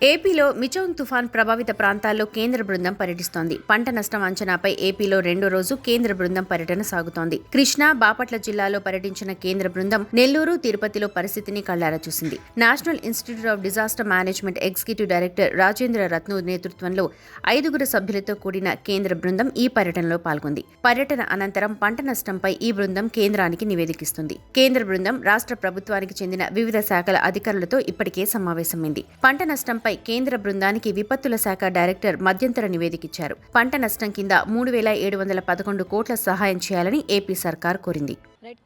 ఏపీలో మిచౌన్ తుఫాన్ ప్రభావిత ప్రాంతాల్లో కేంద్ర బృందం పర్యటిస్తోంది. పంట నష్టం అంచనాపై ఏపీలో రెండో రోజు కేంద్ర బృందం పర్యటన సాగుతోంది. కృష్ణా, బాపట్ల జిల్లాలో పర్యటించిన కేంద్ర బృందం నెల్లూరు, తిరుపతిలో పరిస్థితిని కళ్లారా చూసింది. National institute of disaster management executive director Rajendra Ratnu నేతృత్వంలో 5 సభ్యులతో కూడిన కేంద్ర బృందం ఈ పర్యటనలో పాల్గొంది. పర్యటన అనంతరం పంట నష్టంపై ఈ బృందం కేంద్రానికి నివేదికిస్తుంది. కేంద్ర బృందం రాష్ట్ర ప్రభుత్వానికి చెందిన వివిధ శాఖల అధికారులతో ఇప్పటికే సమావేశమైంది. పంట నష్టంపై కేంద్ర బృందానికి విపత్తుల శాఖ డైరెక్టర్ మధ్యంతర నివేదికిచ్చారు. పంట నష్టం కింద 3,711 కోట్ల సహాయం చేయాలని ఏపీ సర్కార్ కోరింది.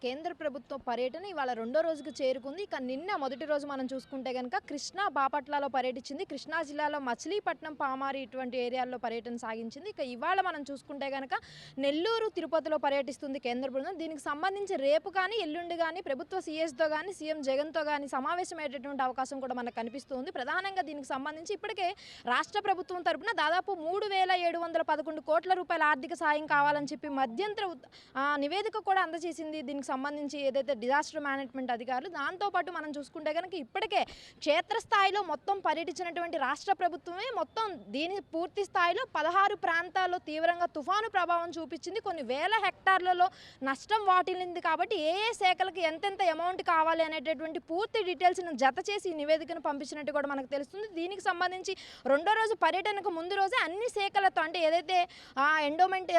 కేంద్ర ప్రభుత్వ పర్యటన ఇవాళ రెండో రోజుకు చేరుకుంది. ఇక నిన్న మొదటి రోజు మనం చూసుకుంటే కనుక కృష్ణా, బాపట్లలో పర్యటించింది. కృష్ణా జిల్లాలో మచిలీపట్నం, పామారి ఇటువంటి ఏరియాల్లో పర్యటన సాగించింది. ఇక ఇవాళ మనం చూసుకుంటే కనుక నెల్లూరు, తిరుపతిలో పర్యటిస్తుంది కేంద్ర బృందం. దీనికి సంబంధించి రేపు కానీ ఎల్లుండి కానీ ప్రభుత్వ సీఎస్తో కానీ సీఎం జగన్తో కానీ సమావేశమయ్యేటటువంటి అవకాశం కూడా మనకు కనిపిస్తుంది. ప్రధానంగా దీనికి సంబంధించి ఇప్పటికే రాష్ట్ర ప్రభుత్వం తరపున దాదాపు 3,711 కోట్ల రూపాయల ఆర్థిక సాయం కావాలని చెప్పి మధ్యంతర నివేదిక కూడా అందజేసింది. దీనికి సంబంధించి ఏదైతే డిజాస్టర్ మేనేజ్మెంట్ అధికారులు, దాంతోపాటు మనం చూసుకుంటే కనుక ఇప్పటికే క్షేత్రస్థాయిలో మొత్తం పర్యటించినటువంటి రాష్ట్ర ప్రభుత్వమే మొత్తం దీని పూర్తి స్థాయిలో 16 ప్రాంతాల్లో తీవ్రంగా తుఫాను ప్రభావం చూపించింది. కొన్ని వేల హెక్టార్లలో నష్టం వాటిల్లింది. కాబట్టి ఏ ఏ శాఖలకు ఎంతెంత అమౌంట్ కావాలి అనేటటువంటి పూర్తి డీటెయిల్స్ను జత చేసి ఈ నివేదికను పంపించినట్టు కూడా మనకు తెలుస్తుంది. దీనికి సంబంధించి రెండో రోజు పర్యటనకు ముందు రోజే అన్ని శాఖలతో, అంటే ఏదైతే ఎండోమెంట్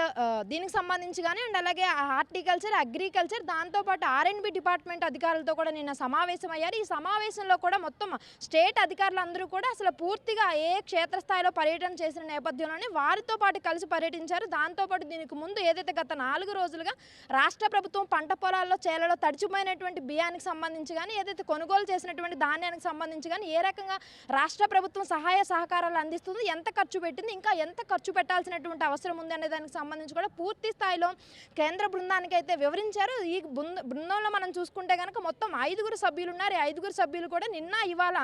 దీనికి సంబంధించి కానీ అండ్ అలాగే హార్టికల్చర్, అగ్రికల్చర్, దాంతోపాటు R&B డిపార్ట్మెంట్ అధికారులతో కూడా నిన్న సమావేశం అయ్యారు. ఈ సమావేశంలో కూడా మొత్తం స్టేట్ అధికారులందరూ కూడా అసలు పూర్తిగా ఏ క్షేత్రస్థాయిలో పర్యటన చేసిన నేపథ్యంలోనే వారితో పాటు కలిసి పర్యటించారు. దాంతోపాటు దీనికి ముందు ఏదైతే గత 4 రోజులుగా రాష్ట్ర ప్రభుత్వం పంట పొలాల్లో చేలలో తడిచిపోయినటువంటి బియ్యానికి సంబంధించి కానీ, ఏదైతే కొనుగోలు చేసినటువంటి ధాన్యానికి సంబంధించి కానీ ఏ రకంగా రాష్ట్ర ప్రభుత్వం సహాయ సహకారాలు అందిస్తుంది, ఎంత ఖర్చు పెట్టింది, ఇంకా ఎంత ఖర్చు పెట్టాల్సినటువంటి అవసరం ఉంది అనే దానికి సంబంధించి కూడా పూర్తి స్థాయిలో కేంద్ర బృందానికి అయితే వివరించారు. ఈ బృందంలో మనం చూసుకుంటే కనుక మొత్తం 5 సభ్యులు ఉన్నారు. ఈ 5 సభ్యులు కూడా నిన్న ఇవాళ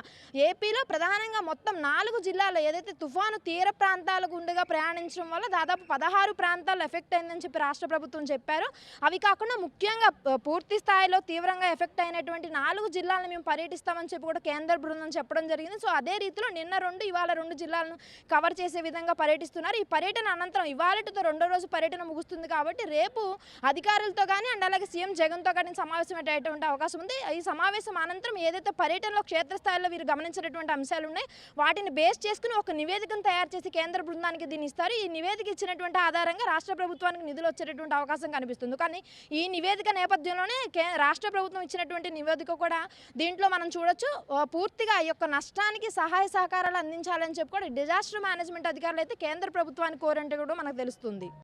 ఏపీలో ప్రధానంగా మొత్తం 4 జిల్లాల్లో ఏదైతే తుఫాను తీర ప్రాంతాల గుండెగా ప్రయాణించడం వల్ల దాదాపు 16 ప్రాంతాల్లో ఎఫెక్ట్ అయిందని చెప్పి రాష్ట్ర ప్రభుత్వం చెప్పారు. అవి కాకుండా ముఖ్యంగా పూర్తి స్థాయిలో తీవ్రంగా ఎఫెక్ట్ అయినటువంటి 4 జిల్లాలను మేము పర్యటిస్తామని చెప్పి కూడా కేంద్ర బృందం చెప్పడం జరిగింది. సో అదే రీతిలో నిన్న 2, ఇవాళ 2 జిల్లాలను కవర్ చేసే విధంగా పర్యటిస్తున్నారు. ఈ పర్యటన అనంతరం ఇవాళతో రెండో రోజు పర్యటన ముగుస్తుంది. కాబట్టి రేపు అధికారులతో కానీ అండ్ అలాగే సీఎం జగన్తో కానీ సమావేశం అయ్యేటువంటి అవకాశం ఉంది. ఈ సమావేశం అనంతరం ఏదైతే పర్యటనలో క్షేత్రస్థాయిలో వీరు గమనించినటువంటి అంశాలు ఉన్నాయి, వాటిని బేస్ చేసుకుని ఒక నివేదికను తయారు చేసి కేంద్ర బృందానికి దీన్ని ఇస్తారు. ఈ నివేదిక ఇచ్చినటువంటి ఆధారంగా రాష్ట్ర ప్రభుత్వానికి నిధులు వచ్చేటటువంటి అవకాశం కనిపిస్తుంది. కానీ ఈ నివేదిక నేపథ్యంలోనే రాష్ట్ర ప్రభుత్వం ఇచ్చినటువంటి నివేదిక కూడా దీంట్లో మనం చూడొచ్చు. పూర్తిగా ఈ యొక్క నష్టానికి సహాయ సహకారాలు అందించాలని చెప్పి కూడా డిజాస్టర్ మేనేజ్మెంట్ అధికారులు అయితే కేంద్ర ప్రభుత్వానికి కోరంటే కూడా మనకు తెలుస్తుంది.